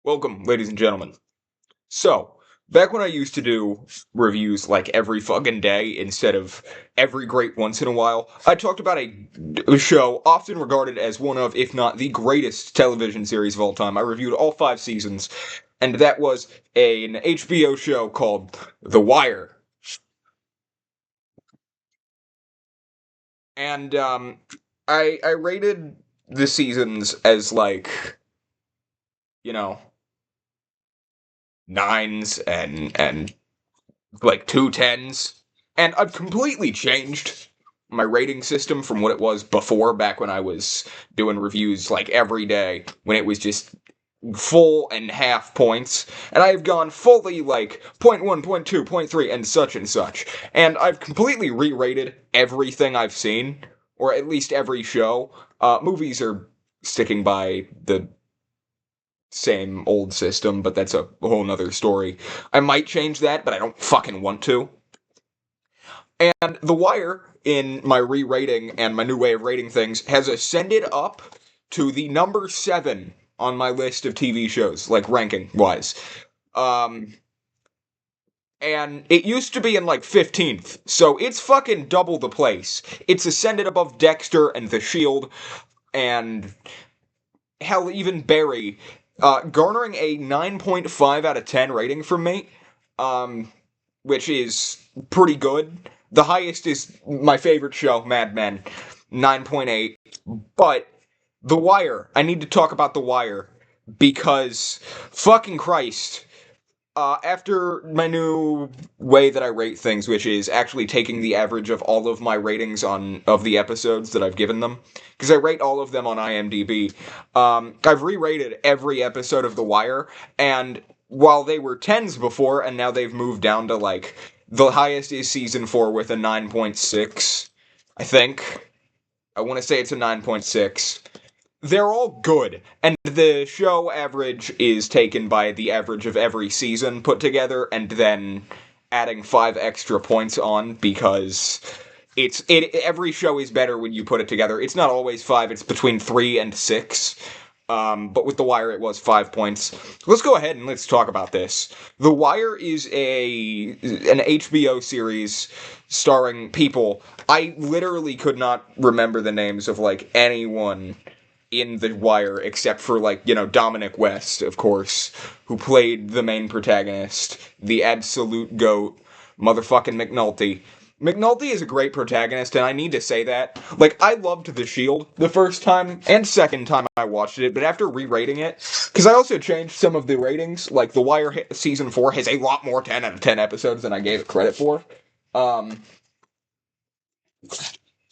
Welcome, ladies and gentlemen. So, back when I used to do reviews like every fucking day instead of every great once in a while, I talked about a show often regarded as one of, if not the greatest television series of all time. I reviewed all 5 seasons, and that was an HBO show called The Wire. And, I rated the seasons as like, you know, nines and like 2 10s. And I've completely changed my rating system from what it was before, back when I was doing reviews like every day, when it was just full and half points. And I've gone fully like point one, point two, point three, and such and such. And I've completely re-rated everything I've seen, or at least every show. Movies are sticking by the same old system, but that's a whole nother story. I might change that, but I don't fucking want to. And The Wire, in my re-rating and my new way of rating things, has ascended up to the number 7 on my list of TV shows, like ranking wise. Um, and it used to be in like 15th, so it's fucking double the place. It's ascended above Dexter and The Shield, and hell, even Barry, garnering a 9.5 out of 10 rating from me, which is pretty good. The highest is my favorite show, Mad Men, 9.8. But The Wire, I need to talk about The Wire because fucking Christ. After my new way that I rate things, which is actually taking the average of all of my ratings of the episodes that I've given them, because I rate all of them on IMDb, I've re-rated every episode of The Wire, and while they were 10s before, and now they've moved down to like, the highest is season 4 with a 9.6, I think. I want to say it's a 9.6. They're all good, and the show average is taken by the average of every season put together, and then adding 5 extra points on, because every show is better when you put it together. It's not always 5; it's between 3 and 6. But with The Wire, it was 5 points. Let's go ahead and let's talk about this. The Wire is an HBO series starring people. I literally could not remember the names of like anyone in The Wire, except for, like, Dominic West, of course, who played the main protagonist, the absolute GOAT, motherfucking McNulty. McNulty is a great protagonist, and I need to say that. Like, I loved The Shield the first time and second time I watched it, but after re-rating it, because I also changed some of the ratings, like, The Wire Season 4 has a lot more 10 out of 10 episodes than I gave it credit for. Um,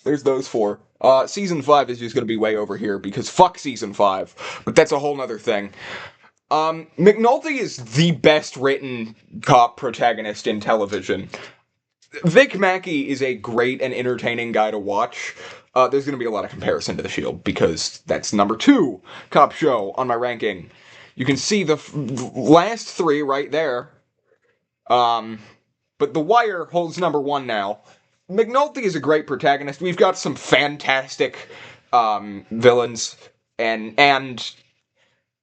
there's those 4. Season 5 is just gonna be way over here, because fuck Season 5. But that's a whole nother thing. McNulty is the best written cop protagonist in television. Vic Mackey is a great and entertaining guy to watch. There's gonna be a lot of comparison to The Shield, because that's number 2 cop show on my ranking. You can see the last 3 right there. But The Wire holds number 1 now. McNulty is a great protagonist. We've got some fantastic villains and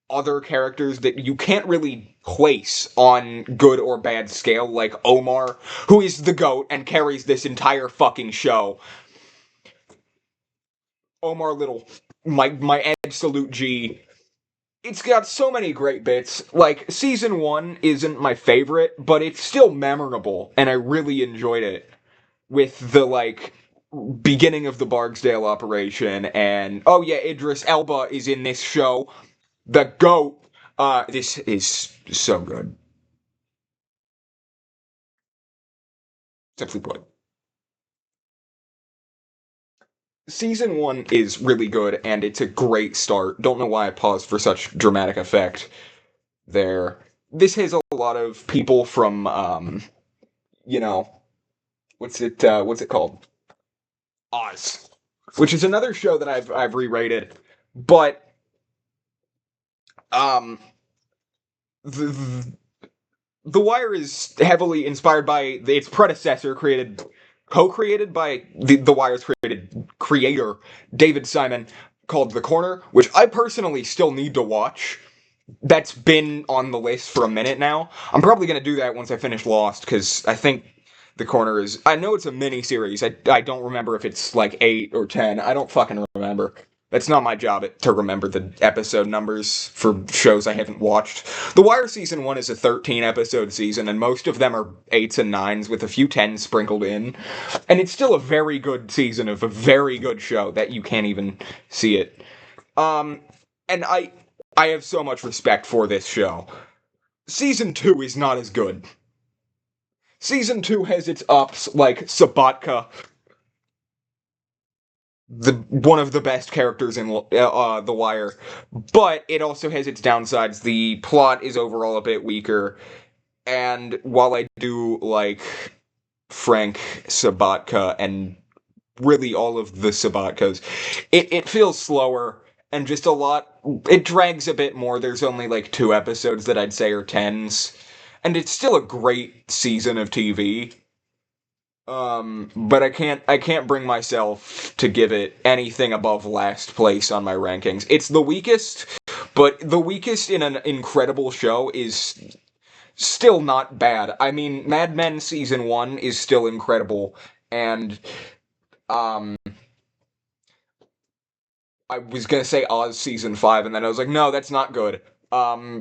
other characters that you can't really place on good or bad scale, like Omar, who is the GOAT and carries this entire fucking show. Omar Little, my absolute G. It's got so many great bits. Like, season 1 isn't my favorite, but it's still memorable, and I really enjoyed it. With the, like, beginning of the Barksdale operation, and oh yeah, Idris Elba is in this show. The GOAT. This is so good. Simply put. Season 1 is really good, and it's a great start. Don't know why I paused for such dramatic effect there. This has a lot of people from, you know, what's it called? Oz. Which is another show that I've re-rated. But, um, the, the Wire is heavily inspired by its predecessor, co-created by the Wire's creator, David Simon, called The Corner, which I personally still need to watch. that's been on the list for a minute now. I'm probably gonna do that once I finish Lost, because I think The Corner is. I know it's a mini series. I don't remember if it's like 8 or 10. I don't fucking remember. It's not my job to remember the episode numbers for shows I haven't watched. The Wire season 1 is a 13 episode season, and most of them are 8s and 9s with a few 10s sprinkled in. And it's still a very good season of a very good show that you can't even see it. Um, and I have so much respect for this show. Season 2 is not as good. Season 2 has its ups, like Sabatka, the one of the best characters in The Wire, but it also has its downsides. The plot is overall a bit weaker, and while I do like Frank Sabatka and really all of the Sabatkas, it feels slower and just a lot. It drags a bit more. There's only like 2 episodes that I'd say are 10s, and it's still a great season of TV. But I can't bring myself to give it anything above last place on my rankings. It's the weakest, but the weakest in an incredible show is still not bad. I mean, Mad Men season 1 is still incredible, and um I was gonna say Oz season 5, and then I was like, no, that's not good.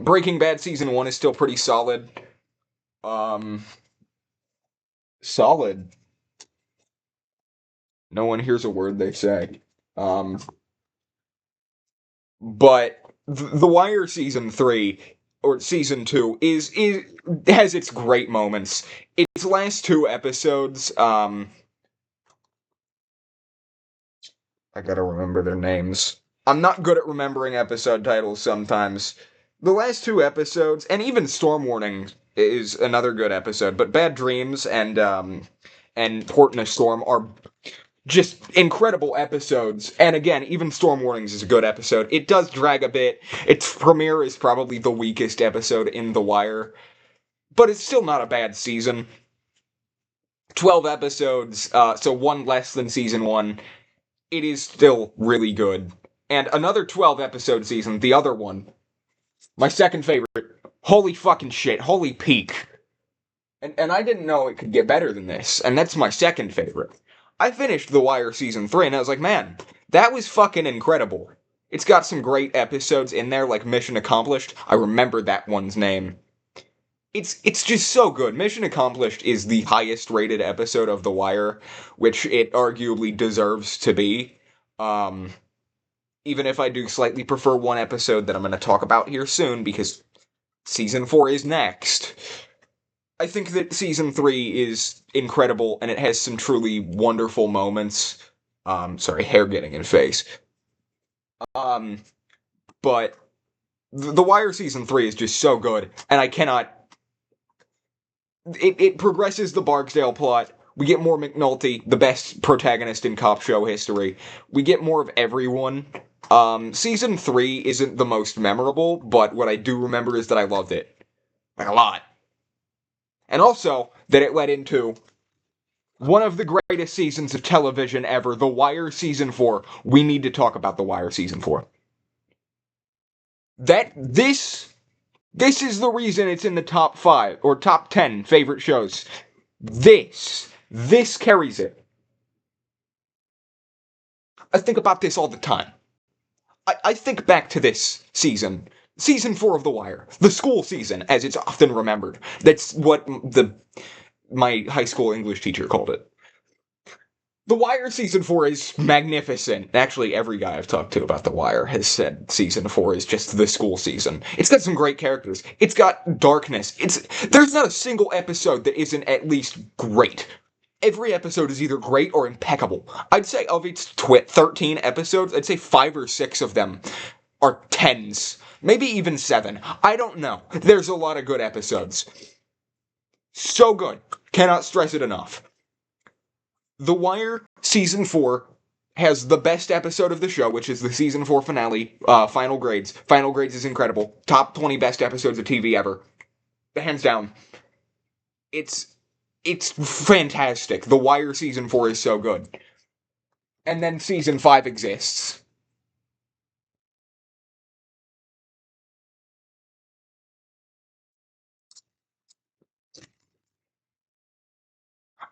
Breaking Bad season 1 is still pretty solid. Um Solid. No one hears a word they say. Um But The Wire season 3 or season 2 is has its great moments. Its last 2 episodes, I gotta remember their names. I'm not good at remembering episode titles sometimes. The last 2 episodes, and even Storm Warning is another good episode, but Bad Dreams and Port in a Storm are just incredible episodes. And again, even Storm Warnings is a good episode. It does drag a bit. Its premiere is probably the weakest episode in The Wire, but it's still not a bad season. 12 episodes, so one less than season 1. It is still really good. And another 12 episode season, the other one, my second favorite. Holy fucking shit, holy peak. And I didn't know it could get better than this, and that's my second favorite. I finished The Wire season 3 and I was like, man, that was fucking incredible. It's got some great episodes in there, like Mission Accomplished. I remember that one's name. It's just so good. Mission Accomplished is the highest rated episode of The Wire, which it arguably deserves to be. Um, Even if I do slightly prefer one episode that I'm going to talk about here soon, because season 4 is next. I think that season 3 is incredible, and it has some truly wonderful moments. Sorry, hair getting in face. Um, but The Wire season 3 is just so good, and I cannot. It progresses the Barksdale plot. We get more McNulty, the best protagonist in cop show history. We get more of everyone. Season 3 isn't the most memorable, but what I do remember is that I loved it. Like, a lot. And also, that it led into one of the greatest seasons of television ever, The Wire Season 4. We need to talk about The Wire Season 4. That, this is the reason it's in the top 5, or top 10 favorite shows. This carries it. I think about this all the time. I think back to this season. Season 4 of The Wire. The school season, as it's often remembered. That's what my high school English teacher called it. The Wire season 4 is magnificent. Actually, every guy I've talked to about The Wire has said season 4 is just the school season. It's got some great characters. It's got darkness. There's not a single episode that isn't at least great. Every episode is either great or impeccable. I'd say of its 13 episodes, I'd say 5 or 6 of them are 10s. Maybe even 7. I don't know. There's a lot of good episodes. So good. Cannot stress it enough. The Wire Season 4 has the best episode of the show, which is the Season 4 finale, Final Grades. Final Grades is incredible. Top 20 best episodes of TV ever. Hands down. It's fantastic. The Wire Season 4 is so good. And then Season 5 exists.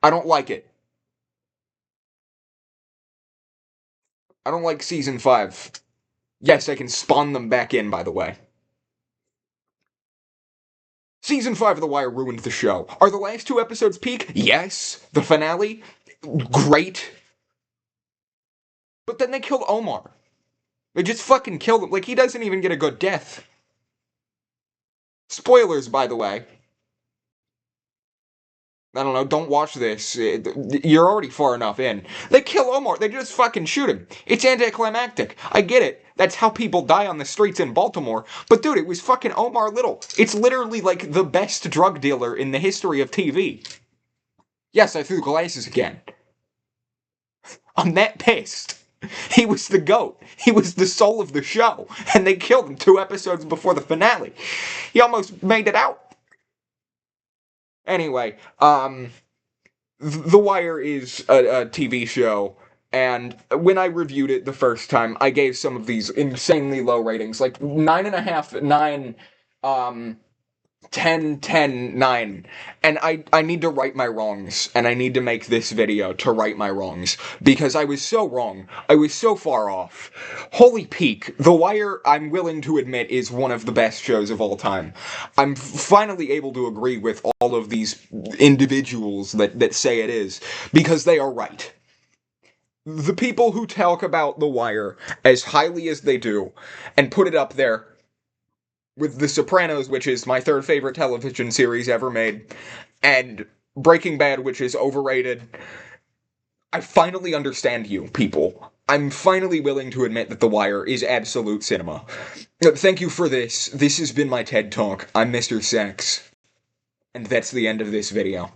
I don't like it. I don't like season 5. Yes, I can spawn them back in, by the way. Season 5 of The Wire ruined the show. Are the last 2 episodes peak? Yes. The finale? Great. But then they killed Omar. They just fucking killed him. Like, he doesn't even get a good death. Spoilers, by the way. I don't know, don't watch this. You're already far enough in. They kill Omar, they just fucking shoot him. It's anticlimactic. I get it. That's how people die on the streets in Baltimore. But dude, it was fucking Omar Little. It's literally like the best drug dealer in the history of TV. Yes, I threw glasses again. I'm that pissed. He was the GOAT. He was the soul of the show. And they killed him 2 episodes before the finale. He almost made it out. Anyway, The Wire is a TV show, and when I reviewed it the first time, I gave some of these insanely low ratings, like 9.5, 9, 10, 10, 9. And I need to right my wrongs, and I need to make this video to right my wrongs, because I was so wrong. I was so far off. Holy peak, The Wire, I'm willing to admit, is one of the best shows of all time. I'm finally able to agree with all of these individuals that say it is, because they are right. The people who talk about The Wire as highly as they do, and put it up there with The Sopranos, which is my 3rd favorite television series ever made, and Breaking Bad, which is overrated. I finally understand you, people. I'm finally willing to admit that The Wire is absolute cinema. Thank you for this. This has been my TED Talk. I'm Mr. Sex. And that's the end of this video.